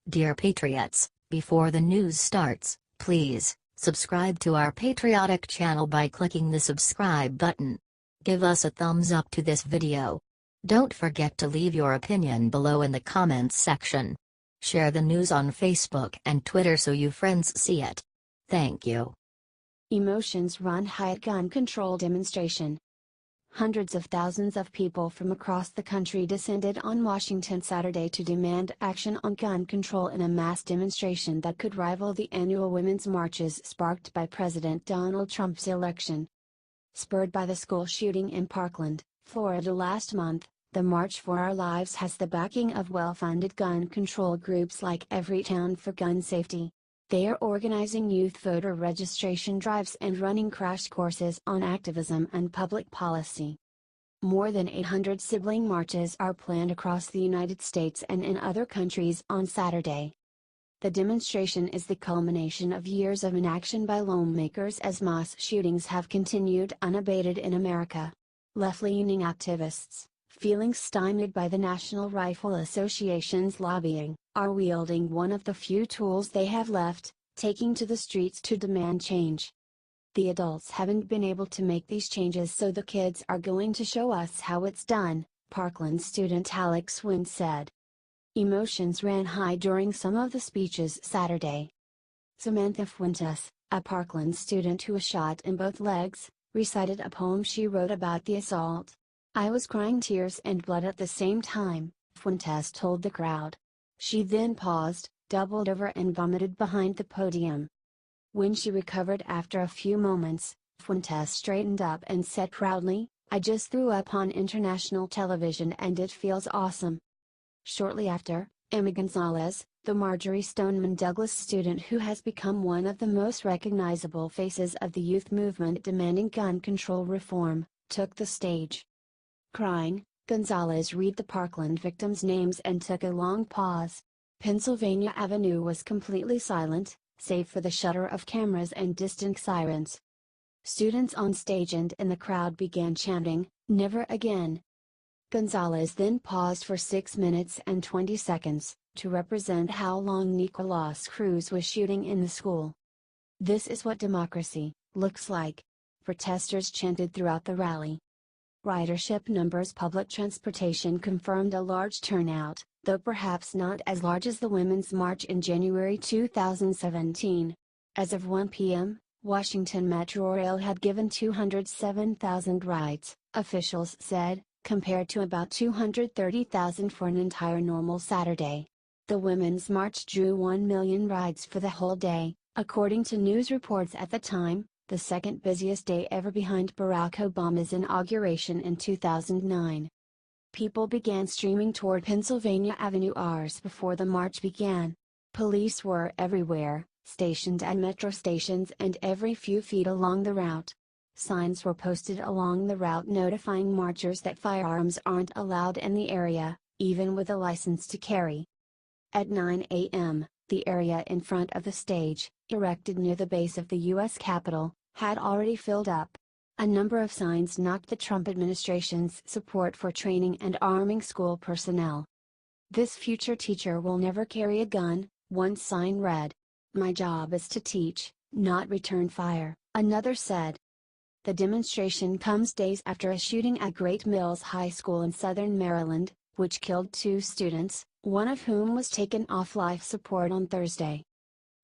Dear Patriots, before the news starts, please subscribe to our patriotic channel by clicking the subscribe button. Give us a thumbs up to this video. Don't forget to leave your opinion below in the comments section. Share the news on Facebook and Twitter so your friends see it. Thank you. Emotions run high at gun control demonstration. Hundreds of thousands of people from across the country descended on Washington Saturday to demand action on gun control in a mass demonstration that could rival the annual women's marches sparked by President Donald Trump's election. Spurred by the school shooting in Parkland, Florida last month, the March for Our Lives has the backing of well-funded gun control groups like Everytown for gun safety. They are organizing youth voter registration drives and running crash courses on activism and public policy. More than 800 sibling marches are planned across the United States and in other countries on Saturday. The demonstration is the culmination of years of inaction by lawmakers as mass shootings have continued unabated in America. Left-leaning activists, feeling stymied by the National Rifle Association's lobbying, are wielding one of the few tools they have left, taking to the streets to demand change. The adults haven't been able to make these changes, so the kids are going to show us how it's done, Parkland student Alex Wynn said. Emotions ran high during some of the speeches Saturday. Samantha Fuentes, a Parkland student who was shot in both legs, recited a poem she wrote about the assault. "I was crying tears and blood at the same time," Fuentes told the crowd. She then paused, doubled over and vomited behind the podium. When she recovered after a few moments, Fuentes straightened up and said proudly, "I just threw up on international television and it feels awesome." Shortly after, Emma Gonzalez, the Marjorie Stoneman Douglas student who has become one of the most recognizable faces of the youth movement demanding gun control reform, took the stage. Crying, Gonzalez read the Parkland victims' names and took a long pause. Pennsylvania Avenue was completely silent, save for the shudder of cameras and distant sirens. Students on stage and in the crowd began chanting, "Never again." Gonzalez then paused for 6 minutes and 20 seconds, to represent how long Nicolas Cruz was shooting in the school. "This is what democracy looks like," protesters chanted throughout the rally. Ridership numbers. Public transportation confirmed a large turnout, though perhaps not as large as the Women's March in January 2017. As of 1 p.m., Washington Metrorail had given 207,000 rides, officials said, compared to about 230,000 for an entire normal Saturday. The Women's March drew 1 million rides for the whole day, according to news reports at the time, the second busiest day ever behind Barack Obama's inauguration in 2009. People began streaming toward Pennsylvania Avenue hours before the march began. Police were everywhere, stationed at metro stations and every few feet along the route. Signs were posted along the route notifying marchers that firearms aren't allowed in the area, even with a license to carry. At 9 a.m., the area in front of the stage, erected near the base of the U.S. Capitol, had already filled up. A number of signs knocked the Trump administration's support for training and arming school personnel. "This future teacher will never carry a gun," one sign read. "My job is to teach, not return fire," another said. The demonstration comes days after a shooting at Great Mills High School in southern Maryland, which killed 2 students, one of whom was taken off life support on Thursday.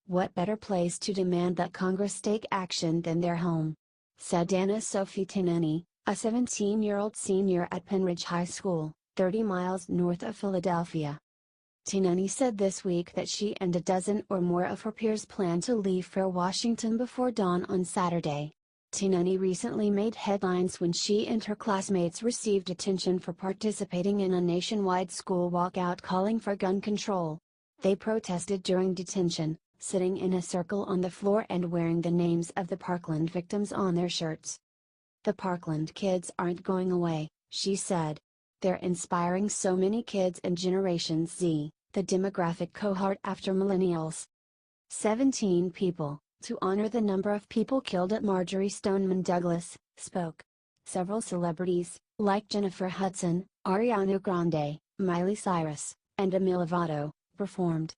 "What better place to demand that Congress take action than their home?" said Anna Sophie Tinani, a 17-year-old senior at Penridge High School, 30 miles north of Philadelphia. Tinani said this week that she and a dozen or more of her peers plan to leave for Washington before dawn on Saturday. Tinani recently made headlines when she and her classmates received attention for participating in a nationwide school walkout calling for gun control. They protested during detention, sitting in a circle on the floor and wearing the names of the Parkland victims on their shirts. "The Parkland kids aren't going away," she said. "They're inspiring so many kids in Generation Z, the demographic cohort after millennials." 17 people, to honor the number of people killed at Marjorie Stoneman Douglas, spoke. Several celebrities, like Jennifer Hudson, Ariana Grande, Miley Cyrus, and Demi Lovato, performed.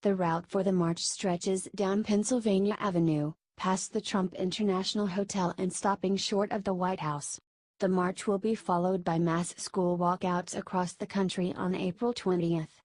The route for the march stretches down Pennsylvania Avenue, past the Trump International Hotel and stopping short of the White House. The march will be followed by mass school walkouts across the country on April 20th.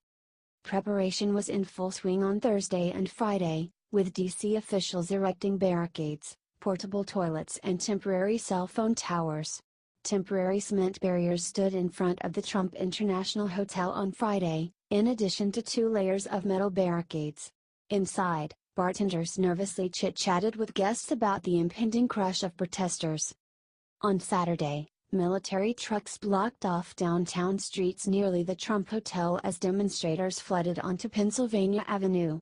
Preparation was in full swing on Thursday and Friday, with D.C. officials erecting barricades, portable toilets and temporary cell phone towers. Temporary cement barriers stood in front of the Trump International Hotel on Friday, in addition to 2 layers of metal barricades. Inside, bartenders nervously chit-chatted with guests about the impending crush of protesters. On Saturday, military trucks blocked off downtown streets near the Trump Hotel as demonstrators flooded onto Pennsylvania Avenue.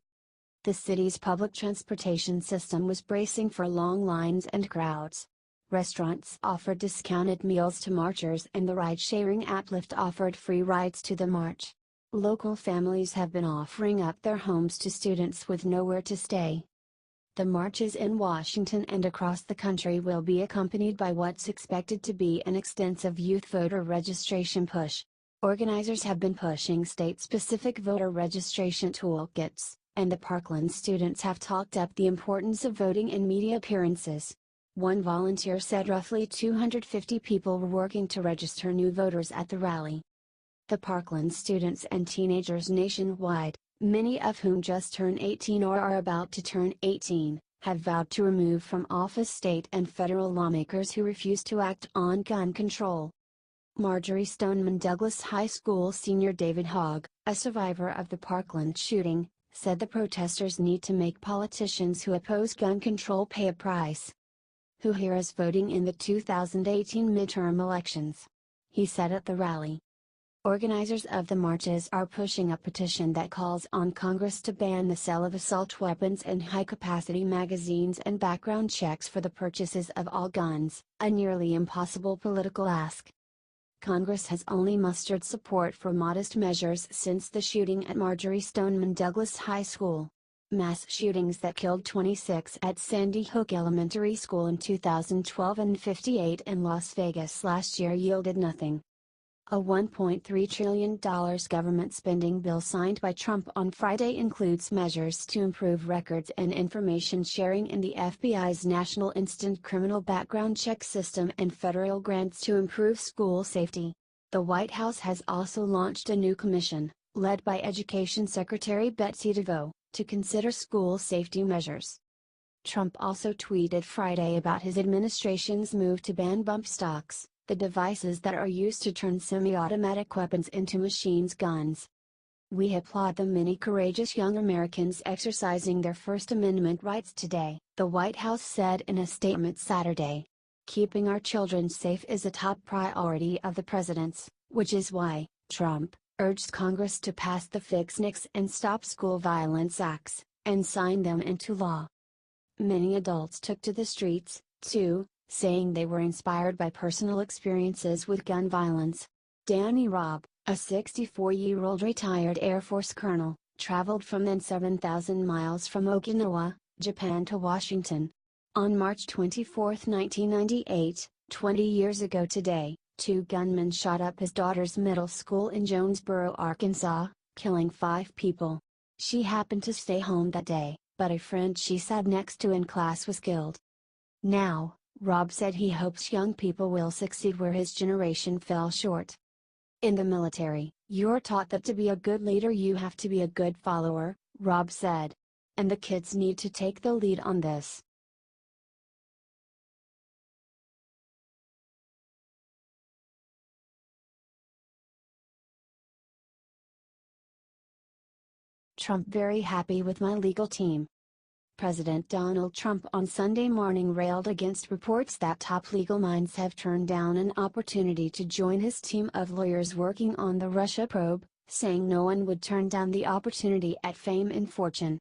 The city's public transportation system was bracing for long lines and crowds. Restaurants offered discounted meals to marchers and the ride-sharing app Lyft offered free rides to the march. Local families have been offering up their homes to students with nowhere to stay. The marches in Washington and across the country will be accompanied by what's expected to be an extensive youth voter registration push. Organizers have been pushing state-specific voter registration toolkits, and the Parkland students have talked up the importance of voting in media appearances. One volunteer said roughly 250 people were working to register new voters at the rally. The Parkland students and teenagers nationwide, many of whom just turned 18 or are about to turn 18, have vowed to remove from office state and federal lawmakers who refuse to act on gun control. Marjorie Stoneman Douglas High School senior David Hogg, a survivor of the Parkland shooting, said the protesters need to make politicians who oppose gun control pay a price. Who here is voting in the 2018 midterm elections? He said at the rally. Organizers of the marches are pushing a petition that calls on Congress to ban the sale of assault weapons and high-capacity magazines and background checks for the purchases of all guns, a nearly impossible political ask. Congress has only mustered support for modest measures since the shooting at Marjorie Stoneman Douglas High School. Mass shootings that killed 26 at Sandy Hook Elementary School in 2012 and 58 in Las Vegas last year yielded nothing. A $1.3 trillion government spending bill signed by Trump on Friday includes measures to improve records and information sharing in the FBI's National Instant Criminal Background Check System and federal grants to improve school safety. The White House has also launched a new commission, led by Education Secretary Betsy DeVos, to consider school safety measures. Trump also tweeted Friday about his administration's move to ban bump stocks, the devices that are used to turn semi-automatic weapons into machine guns. We applaud the many courageous young Americans exercising their First Amendment rights today, the White House said in a statement Saturday. Keeping our children safe is a top priority of the president's, which is why, Trump urged Congress to pass the Fix NICS and Stop School Violence Acts, and sign them into law. Many adults took to the streets, too, saying they were inspired by personal experiences with gun violence. Danny Robb, a 64-year-old retired Air Force colonel, traveled from then 7,000 miles from Okinawa, Japan to Washington. On March 24, 1998, 20 years ago today, 2 gunmen shot up his daughter's middle school in Jonesboro, Arkansas, killing 5 people. She happened to stay home that day, but a friend she sat next to in class was killed. Now, Robb said he hopes young people will succeed where his generation fell short. In the military, you're taught that to be a good leader you have to be a good follower, Robb said. And the kids need to take the lead on this. Trump very happy with my legal team. President Donald Trump on Sunday morning railed against reports that top legal minds have turned down an opportunity to join his team of lawyers working on the Russia probe, saying no one would turn down the opportunity at Fame and Fortune.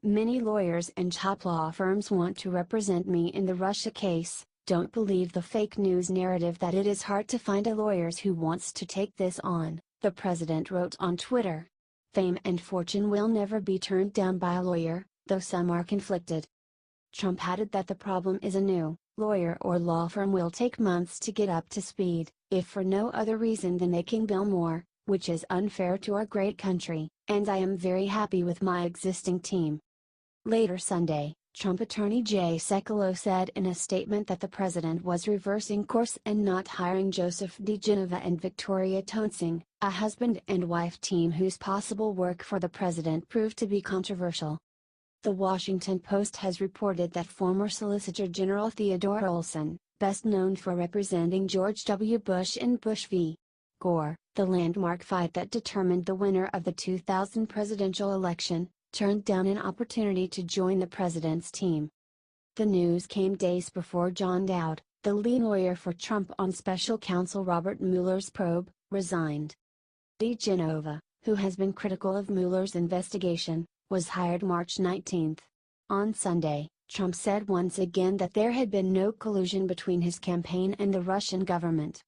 Many lawyers and top law firms want to represent me in the Russia case. Don't believe the fake news narrative that it is hard to find a lawyer who wants to take this on, the president wrote on Twitter. Fame and Fortune will never be turned down by a lawyer, though some are conflicted. Trump added that the problem is a new lawyer or law firm will take months to get up to speed, if for no other reason than making bill more which is unfair to our great country, and I am very happy with my existing team. Later Sunday, Trump attorney Jay Sekulow said in a statement that the president was reversing course and not hiring Joseph DeGenova and Victoria Toensing, a husband and wife team whose possible work for the president proved to be controversial. The Washington Post has reported that former Solicitor General Theodore Olson, best known for representing George W. Bush in Bush v. Gore, the landmark fight that determined the winner of the 2000 presidential election, turned down an opportunity to join the president's team. The news came days before John Dowd, the lead lawyer for Trump on special counsel Robert Mueller's probe, resigned. DeGenova, who has been critical of Mueller's investigation, was hired March 19. On Sunday, Trump said once again that there had been no collusion between his campaign and the Russian government.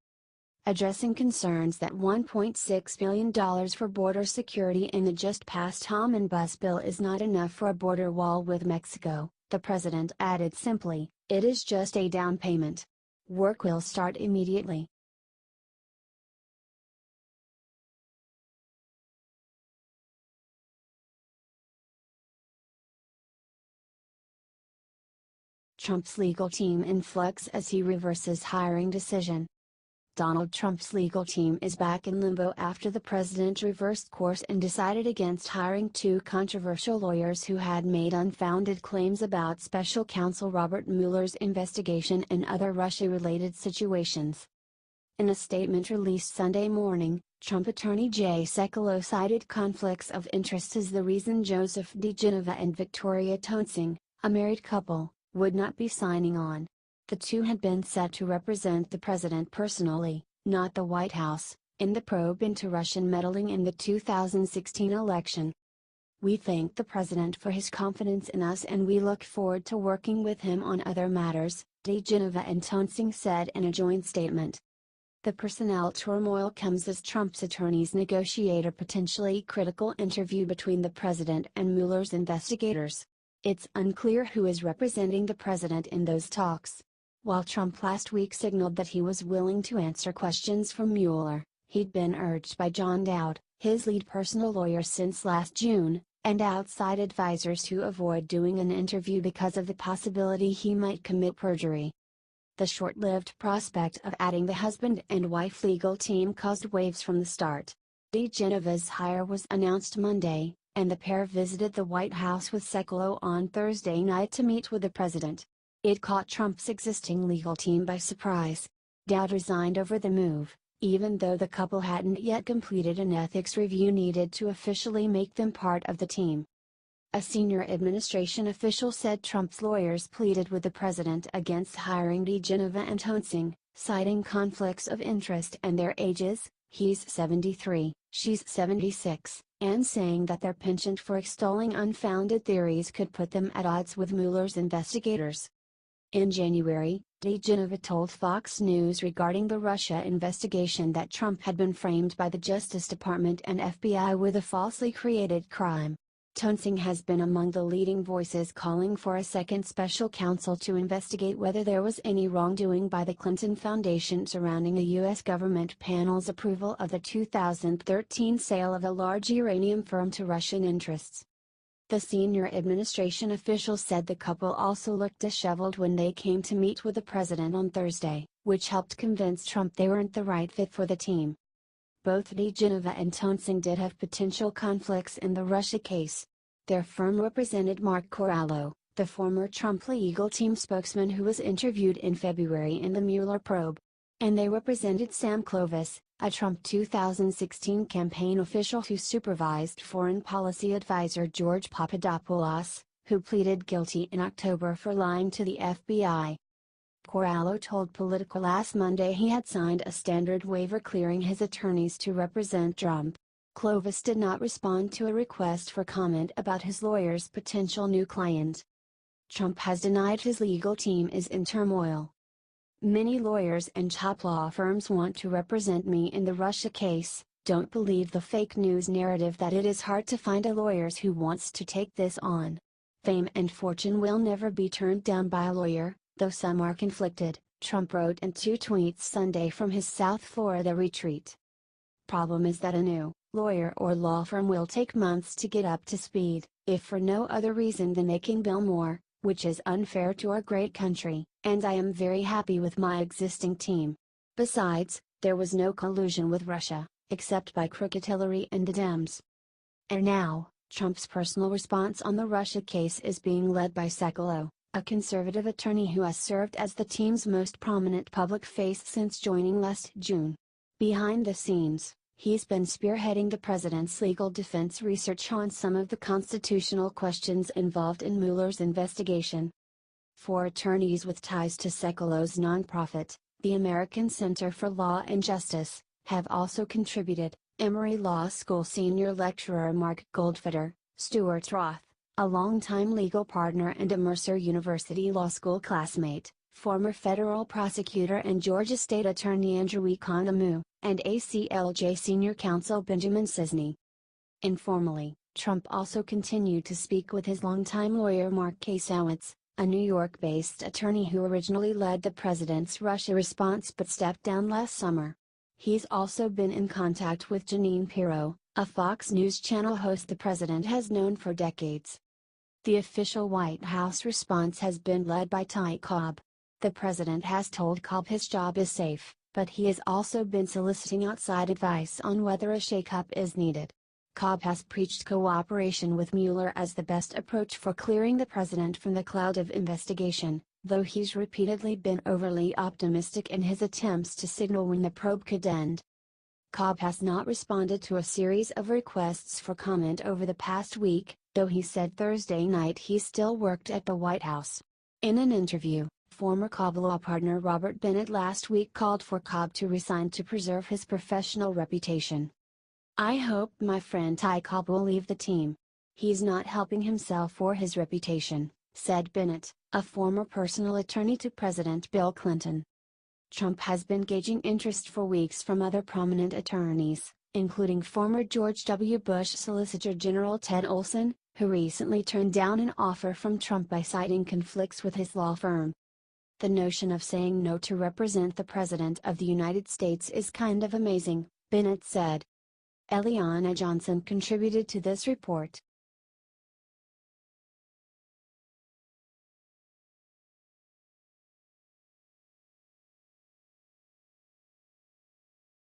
Addressing concerns that $1.6 billion for border security in the just-passed omnibus bill is not enough for a border wall with Mexico, the president added simply, "It is just a down payment. Work will start immediately." Trump's legal team in flux as he reverses hiring decision. Donald Trump's legal team is back in limbo after the president reversed course and decided against hiring two controversial lawyers who had made unfounded claims about special counsel Robert Mueller's investigation and other Russia-related situations. In a statement released Sunday morning, Trump attorney Jay Sekulow cited conflicts of interest as the reason Joseph DeGenova and Victoria Toensing, a married couple, would not be signing on. The two had been set to represent the president personally, not the White House, in the probe into Russian meddling in the 2016 election. "We thank the president for his confidence in us and we look forward to working with him on other matters," DeGenova and Toensing said in a joint statement. The personnel turmoil comes as Trump's attorneys negotiate a potentially critical interview between the president and Mueller's investigators. It's unclear who is representing the president in those talks. While Trump last week signaled that he was willing to answer questions from Mueller, he'd been urged by John Dowd, his lead personal lawyer since last June, and outside advisors to avoid doing an interview because of the possibility he might commit perjury. The short-lived prospect of adding the husband and wife legal team caused waves from the start. DeGenova's hire was announced Monday, and the pair visited the White House with Sekulow on Thursday night to meet with the president. It caught Trump's existing legal team by surprise. Dowd resigned over the move, even though the couple hadn't yet completed an ethics review needed to officially make them part of the team. A senior administration official said Trump's lawyers pleaded with the president against hiring DeGenova and Toensing, citing conflicts of interest and their ages, he's 73, she's 76, and saying that their penchant for extolling unfounded theories could put them at odds with Mueller's investigators. In January, DeGenova told Fox News regarding the Russia investigation that Trump had been framed by the Justice Department and FBI with a falsely created crime. Toensing has been among the leading voices calling for a second special counsel to investigate whether there was any wrongdoing by the Clinton Foundation surrounding the U.S. government panel's approval of the 2013 sale of a large uranium firm to Russian interests. The senior administration official said the couple also looked disheveled when they came to meet with the president on Thursday, which helped convince Trump they weren't the right fit for the team. Both DeGenova and Toensing did have potential conflicts in the Russia case. Their firm represented Mark Corallo, the former Trump legal team spokesman who was interviewed in February in the Mueller probe. And they represented Sam Clovis, a Trump 2016 campaign official who supervised foreign policy advisor George Papadopoulos, who pleaded guilty in October for lying to the FBI. Corallo told Politico last Monday he had signed a standard waiver clearing his attorneys to represent Trump. Clovis did not respond to a request for comment about his lawyer's potential new client. Trump has denied his legal team is in turmoil. "Many lawyers and top law firms want to represent me in the Russia case. Don't believe the fake news narrative that it is hard to find a lawyer who wants to take this on. Fame and fortune will never be turned down by a lawyer, though some are conflicted," Trump wrote in two tweets Sunday from his South Florida retreat. Problem is that a new lawyer or law firm will take months to get up to speed, if for no other reason than making bill more, which is unfair to our great country, and I am very happy with my existing team. Besides, there was no collusion with Russia, except by crooked Hillary and the Dems. And now, Trump's personal response on the Russia case is being led by Sekulow, a conservative attorney who has served as the team's most prominent public face since joining last June. Behind the scenes, he's been spearheading the president's legal defense research on some of the constitutional questions involved in Mueller's investigation. Four attorneys with ties to Sekulow's nonprofit, the American Center for Law and Justice, have also contributed: Emory Law School senior lecturer Mark Goldfeder, Stuart Roth, a longtime legal partner and a Mercer University Law School classmate, former federal prosecutor and Georgia State Attorney Andrew Economou, and ACLJ senior counsel Benjamin Cisney. Informally, Trump also continued to speak with his longtime lawyer Mark Kasowitz, a New York-based attorney who originally led the president's Russia response but stepped down last summer. He's also been in contact with Jeanine Pirro, a Fox News Channel host the president has known for decades. The official White House response has been led by Ty Cobb. The president has told Cobb his job is safe, but he has also been soliciting outside advice on whether a shakeup is needed. Cobb has preached cooperation with Mueller as the best approach for clearing the president from the cloud of investigation, though he's repeatedly been overly optimistic in his attempts to signal when the probe could end. Cobb has not responded to a series of requests for comment over the past week, though he said Thursday night he still worked at the White House. In an interview, former Cobb law partner Robert Bennett last week called for Cobb to resign to preserve his professional reputation. "I hope my friend Ty Cobb will leave the team. He's not helping himself or his reputation," said Bennett, a former personal attorney to President Bill Clinton. Trump has been gauging interest for weeks from other prominent attorneys, including former George W. Bush Solicitor General Ted Olson, who recently turned down an offer from Trump by citing conflicts with his law firm. "The notion of saying no to represent the President of the United States is kind of amazing," Bennett said. Eliana Johnson contributed to this report.